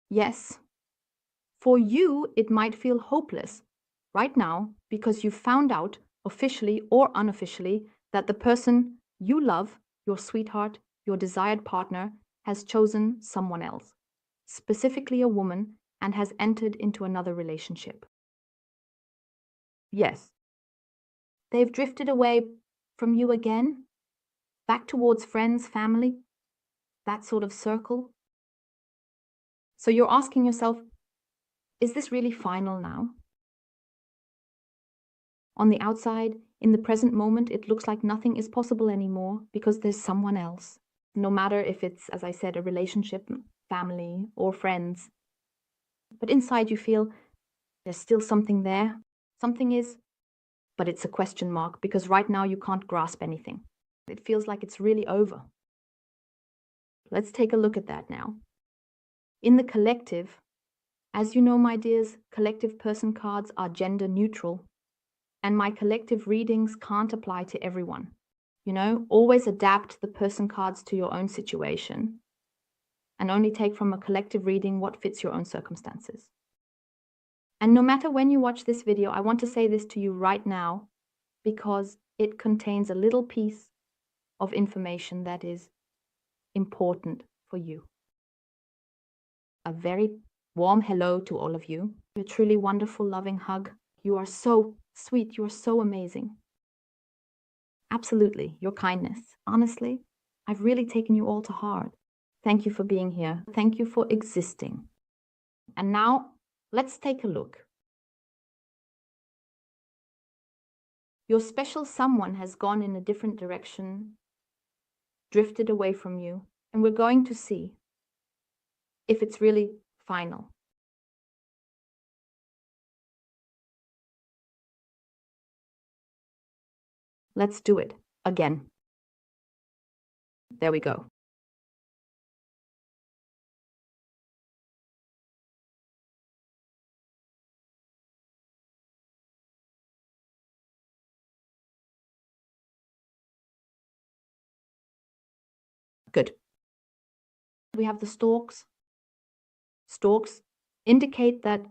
Yes, for you, it might feel hopeless right now because you found out, officially or unofficially, that the person you love, your sweetheart, your desired partner, has chosen someone else, specifically a woman, and has entered into another relationship. Yes, they've drifted away from you again, back towards friends, family, that sort of circle. So you're asking yourself, is this really final now? On the outside, in the present moment, it looks like nothing is possible anymore because there's someone else. No matter if it's, as I said, a relationship, family, or friends. But inside you feel there's still something there. Something is, but it's a question mark because right now you can't grasp anything. It feels like it's really over. Let's take a look at that now. In the collective, as you know, my dears, collective person cards are gender neutral, and my collective readings can't apply to everyone. You know, always adapt the person cards to your own situation and only take from a collective reading what fits your own circumstances. And no matter when you watch this video, I want to say this to you right now because it contains a little piece of information that is important for you. A very warm hello to all of you. A truly wonderful, loving hug. You are so sweet. You are so amazing. Absolutely, your kindness. Honestly, I've really taken you all to heart. Thank you for being here. Thank you for existing. And now, let's take a look. Your special someone has gone in a different direction, drifted away from you, and we're going to see if it's really final. Let's do it again. There we go. Good. We have the storks. Storks indicate that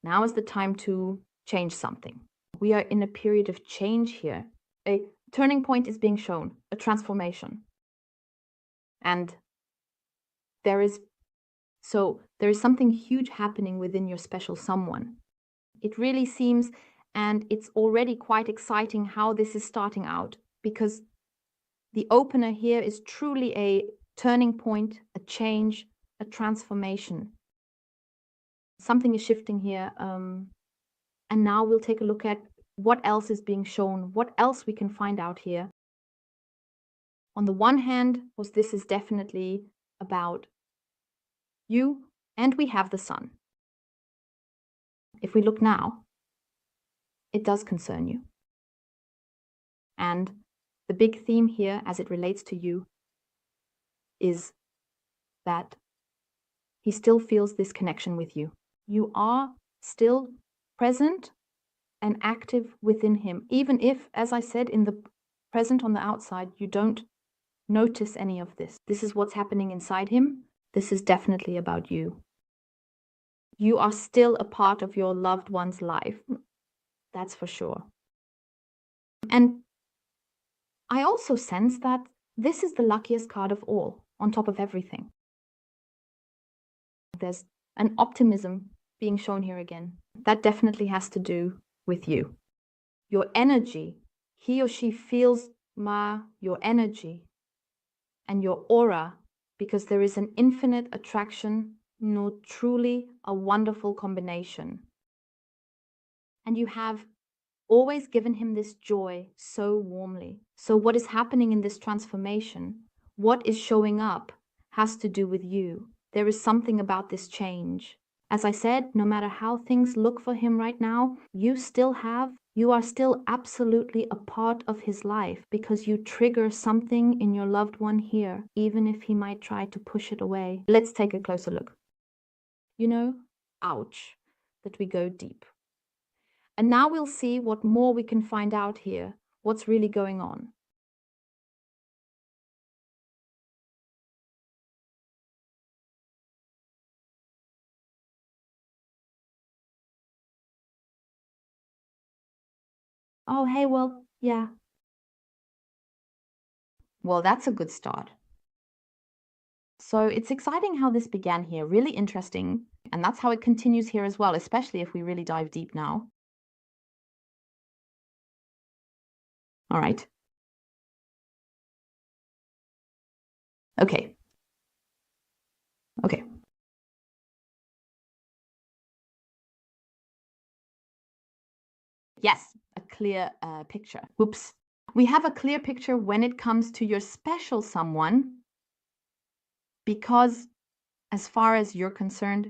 now is the time to change something. We are in a period of change here. A turning point is being shown, a transformation. And there is something huge happening within your special someone. It really seems, and it's already quite exciting how this is starting out, because the opener here is truly a turning point, a change, a transformation. Something is shifting here. And now we'll take a look at what else is being shown, what else we can find out here. On the one hand, this is definitely about you, and we have the sun. If we look now, it does concern you. And the big theme here, as it relates to you, is that he still feels this connection with you. You are still present and active within him, even if, as I said, in the present on the outside, you don't notice any of this. This is what's happening inside him. This is definitely about you. You are still a part of your loved one's life. That's for sure. And I also sense that this is the luckiest card of all, on top of everything. There's an optimism being shown here again. That definitely has to do with you. Your energy, he or she feels your energy and your aura, because there is an infinite attraction, truly a wonderful combination. And you have always given him this joy so warmly. So what is happening in this transformation, what is showing up, has to do with you. There is something about this change. As I said, no matter how things look for him right now, you are still absolutely a part of his life, because you trigger something in your loved one here, even if he might try to push it away. Let's take a closer look. You know, ouch, that we go deep. And now we'll see what more we can find out here, what's really going on. Oh, hey, well, yeah. Well, that's a good start. So it's exciting how this began here, really interesting. And that's how it continues here as well, especially if we really dive deep now. All right. Okay. Okay. Yes, a clear picture. Whoops. We have a clear picture when it comes to your special someone because, as far as you're concerned,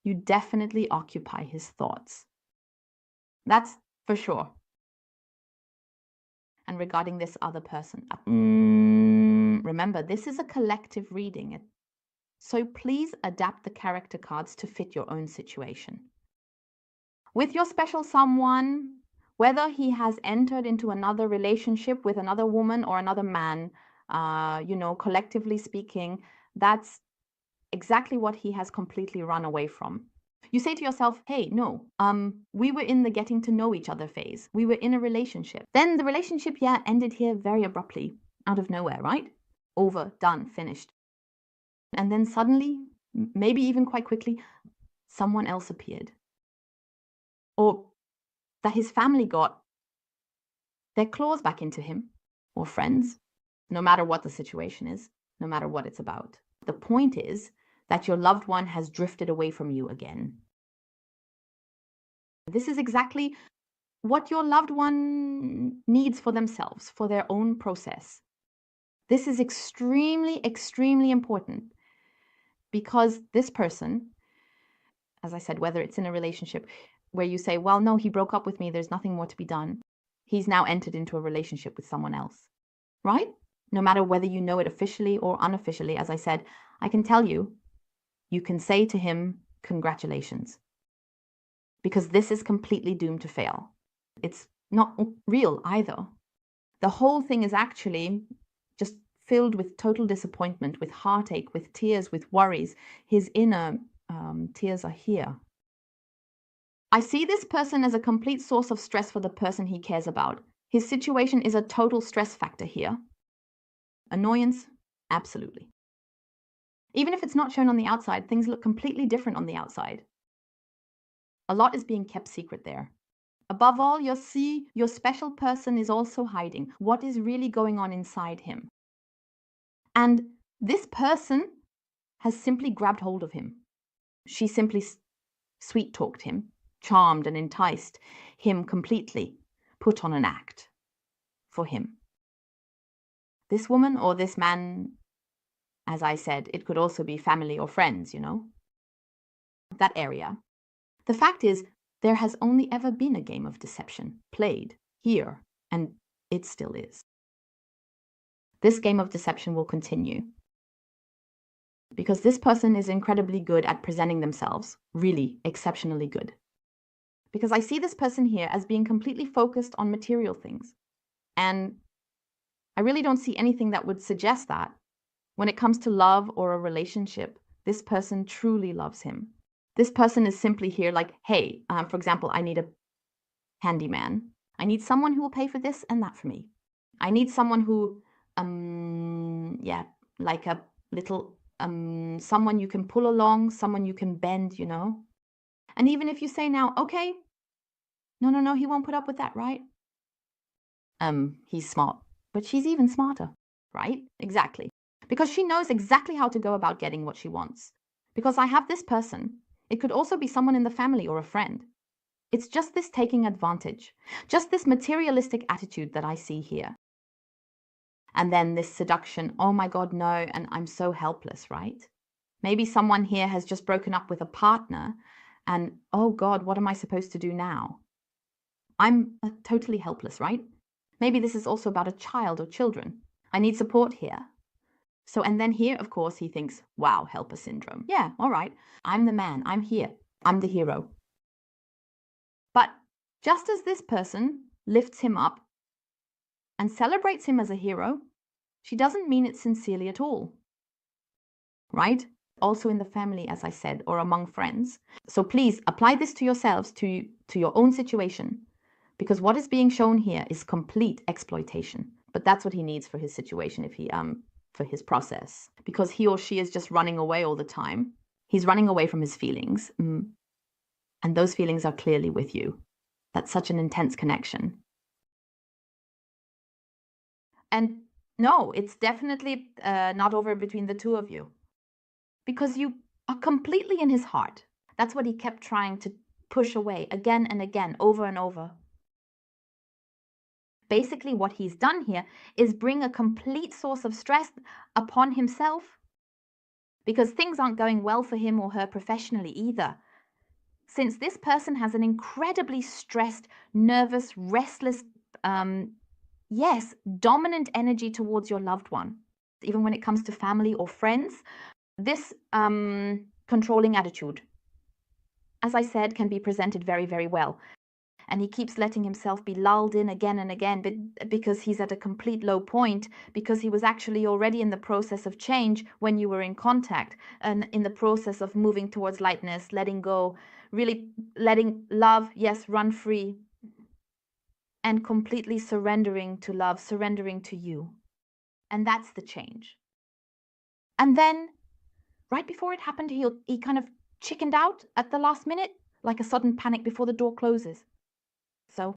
you definitely occupy his thoughts. That's for sure. And regarding this other person, remember, this is a collective reading, so please adapt the character cards to fit your own situation. With your special someone, whether he has entered into another relationship with another woman or another man, collectively speaking, that's exactly what he has completely run away from. You say to yourself, hey, no, we were in the getting to know each other phase. We were in a relationship. Then the relationship, ended here very abruptly, out of nowhere, right? Over, done, finished. And then suddenly, maybe even quite quickly, someone else appeared. Or that his family got their claws back into him, or friends, no matter what the situation is, no matter what it's about. The point is that your loved one has drifted away from you again. This is exactly what your loved one needs for themselves, for their own process. This is extremely, extremely important because this person, as I said, whether it's in a relationship where you say, well, no, he broke up with me, there's nothing more to be done. He's now entered into a relationship with someone else, right? No matter whether you know it officially or unofficially, as I said, I can tell you, you can say to him, congratulations. Because this is completely doomed to fail. It's not real either. The whole thing is actually just filled with total disappointment, with heartache, with tears, with worries. His inner tears are here. I see this person as a complete source of stress for the person he cares about. His situation is a total stress factor here. Annoyance? Absolutely. Even if it's not shown on the outside, things look completely different on the outside. A lot is being kept secret there. Above all, you'll see your special person is also hiding what is really going on inside him. And this person has simply grabbed hold of him. She simply sweet-talked him, charmed and enticed him completely, put on an act for him. This woman or this man, as I said, it could also be family or friends, that area. The fact is, there has only ever been a game of deception played here, and it still is. This game of deception will continue because this person is incredibly good at presenting themselves, really exceptionally good. Because I see this person here as being completely focused on material things. And I really don't see anything that would suggest that. When it comes to love or a relationship, this person truly loves him. This person is simply here like, hey, for example, I need a handyman. I need someone who will pay for this and that for me. I need someone who, like a little, someone you can pull along, someone you can bend, And even if you say now, okay, no, he won't put up with that, right? He's smart, but she's even smarter, right? Exactly. Because she knows exactly how to go about getting what she wants. Because I have this person. It could also be someone in the family or a friend. It's just this taking advantage, just this materialistic attitude that I see here. And then this seduction, oh my God, no, and I'm so helpless, right? Maybe someone here has just broken up with a partner and, oh God, what am I supposed to do now? I'm totally helpless, right? Maybe this is also about a child or children. I need support here. So, and then here, of course, he thinks, wow, helper syndrome. Yeah, all right. I'm the man. I'm here. I'm the hero. But just as this person lifts him up and celebrates him as a hero, she doesn't mean it sincerely at all. Right? Also in the family, as I said, or among friends. So please apply this to yourselves, to your own situation. Because what is being shown here is complete exploitation. But that's what he needs for his situation, if he for his process. Because he or she is just running away all the time. He's running away from his feelings. And those feelings are clearly with you. That's such an intense connection. And no, it's definitely not over between the two of you. Because you are completely in his heart. That's what he kept trying to push away again and again, over and over. Basically, what he's done here is bring a complete source of stress upon himself, because things aren't going well for him or her professionally either. Since this person has an incredibly stressed, nervous, restless, dominant energy towards your loved one, even when it comes to family or friends, this controlling attitude, as I said, can be presented very, very well. And he keeps letting himself be lulled in again and again, but because he's at a complete low point, because he was actually already in the process of change when you were in contact, and in the process of moving towards lightness, letting go, really letting love, yes, run free, and completely surrendering to love, surrendering to you. And that's the change. And then, right before it happened, he kind of chickened out at the last minute, like a sudden panic before the door closes. So,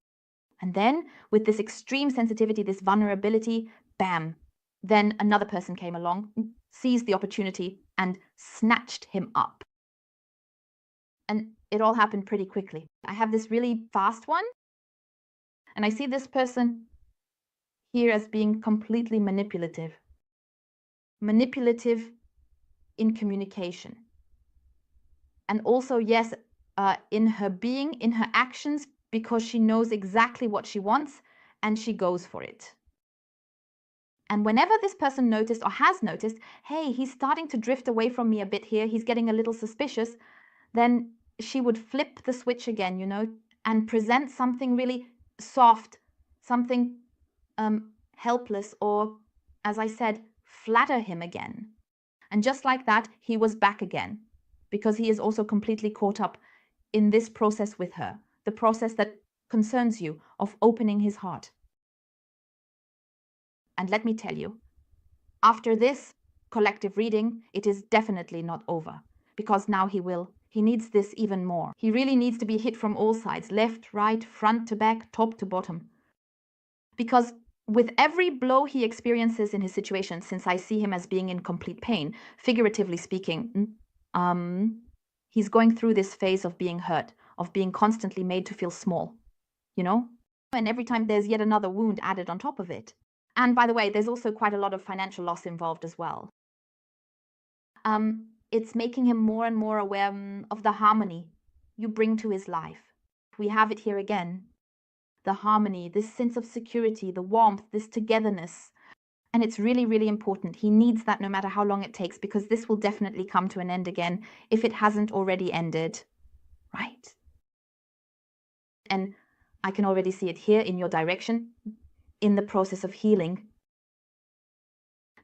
and then with this extreme sensitivity, this vulnerability, bam, then another person came along, seized the opportunity and snatched him up. And it all happened pretty quickly. I have this really fast one, and I see this person here as being completely manipulative. Manipulative in communication. And also, yes, in her being, in her actions, because she knows exactly what she wants and she goes for it. And whenever this person noticed or has noticed, hey, he's starting to drift away from me a bit here, he's getting a little suspicious, then she would flip the switch again, and present something really soft, something helpless, or, as I said, flatter him again. And just like that, he was back again, because he is also completely caught up in this process with her, the process that concerns you of opening his heart. And let me tell you, after this collective reading, it is definitely not over, because now he needs this even more. He really needs to be hit from all sides, left, right, front to back, top to bottom. Because with every blow he experiences in his situation, since I see him as being in complete pain, figuratively speaking, he's going through this phase of being hurt, of being constantly made to feel small, And every time there's yet another wound added on top of it. And by the way, there's also quite a lot of financial loss involved as well. It's making him more and more aware of the harmony you bring to his life. We have it here again. The harmony, this sense of security, the warmth, this togetherness. And it's really, really important. He needs that no matter how long it takes, because this will definitely come to an end again if it hasn't already ended. Right? And I can already see it here in your direction, in the process of healing.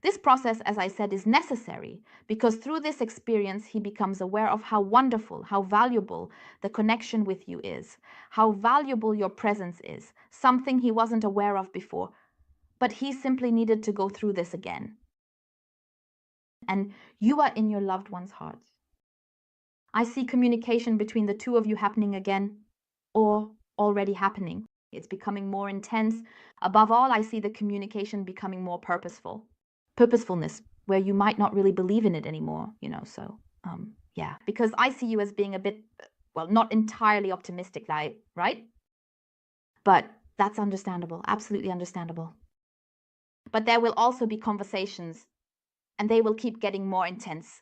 This process, as I said, is necessary because through this experience, he becomes aware of how wonderful, how valuable the connection with you is, how valuable your presence is, something he wasn't aware of before, but he simply needed to go through this again. And you are in your loved one's heart. I see communication between the two of you happening again, or already happening. It's becoming more intense. Above all, I see the communication becoming more purposeful. Purposefulness, where you might not really believe in it anymore, so, yeah. Because I see you as being a bit, well, not entirely optimistic, right? But that's understandable, absolutely understandable. But there will also be conversations, and they will keep getting more intense,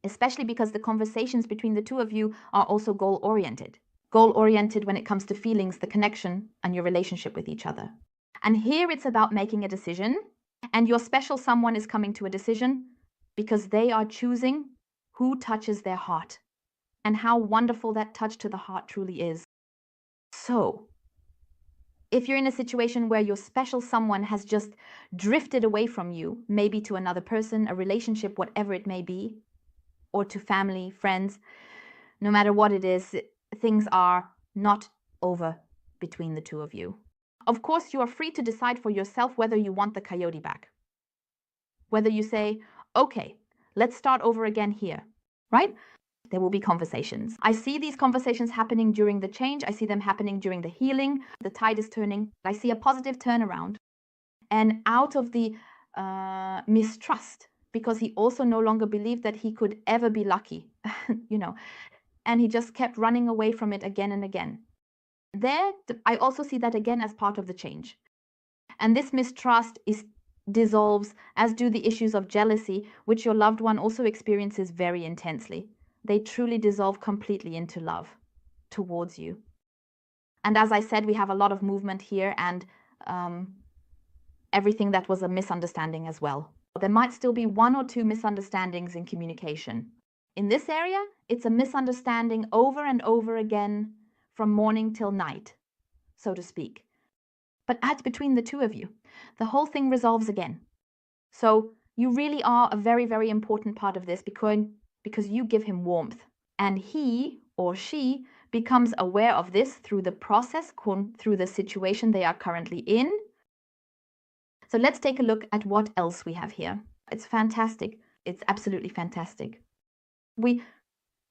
especially because the conversations between the two of you are also goal-oriented. Goal-oriented when it comes to feelings, the connection, and your relationship with each other. And here it's about making a decision, and your special someone is coming to a decision because they are choosing who touches their heart and how wonderful that touch to the heart truly is. So, if you're in a situation where your special someone has just drifted away from you, maybe to another person, a relationship, whatever it may be, or to family, friends, no matter what it is, things are not over. between the two of you. Of course, you are free to decide for yourself whether you want the coyote back. Whether you say, okay, let's start over again here, right? There will be conversations. I see these conversations happening during the change. I see them happening during the healing. The tide is turning. I see a positive turnaround. And out of the mistrust, because he also no longer believed that he could ever be lucky, and he just kept running away from it again and again. There, I also see that again as part of the change. And this mistrust dissolves, as do the issues of jealousy, which your loved one also experiences very intensely. They truly dissolve completely into love towards you. And as I said, we have a lot of movement here and everything that was a misunderstanding as well. There might still be 1 or 2 misunderstandings in communication. In this area, it's a misunderstanding over and over again from morning till night, so to speak. But as between the two of you, the whole thing resolves again. So you really are a very, very important part of this because you give him warmth. And he or she becomes aware of this through the process, through the situation they are currently in. So let's take a look at what else we have here. It's fantastic. It's absolutely fantastic. We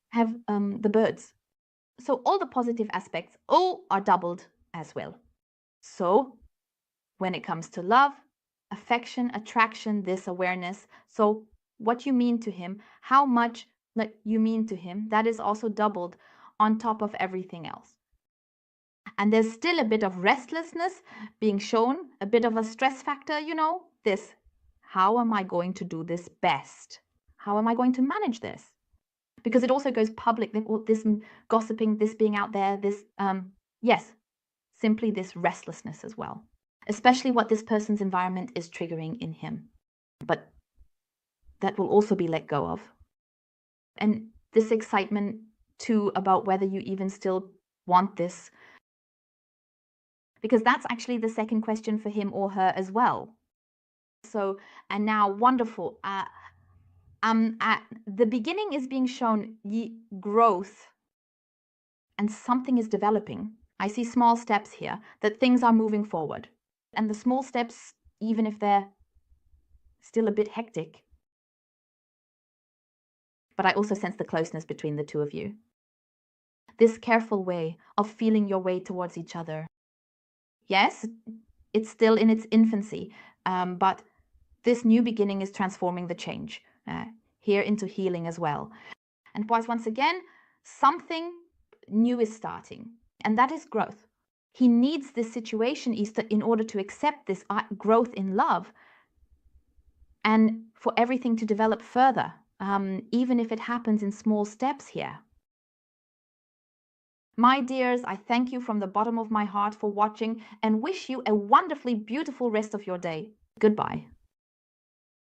have the birds. So all the positive aspects all are doubled as well. So when it comes to love, affection, attraction, this awareness, so what you mean to him, how much you mean to him, that is also doubled on top of everything else. And there's still a bit of restlessness being shown, a bit of a stress factor, this. How am I going to do this best? How am I going to manage this? Because it also goes public, this gossiping, this being out there, this, yes, simply this restlessness as well, especially what this person's environment is triggering in him. But that will also be let go of. And this excitement too about whether you even still want this, because that's actually the second question for him or her as well. So, and now wonderful. At the beginning is being shown growth and something is developing. I see small steps here, that things are moving forward. And the small steps, even if they're still a bit hectic. But I also sense the closeness between the two of you. This careful way of feeling your way towards each other. Yes, it's still in its infancy, but this new beginning is transforming the change here into healing as well. And once again, something new is starting, and that is growth. He needs this situation in order to accept this growth in love and for everything to develop further, even if it happens in small steps here. My dears, I thank you from the bottom of my heart for watching and wish you a wonderfully beautiful rest of your day. Goodbye.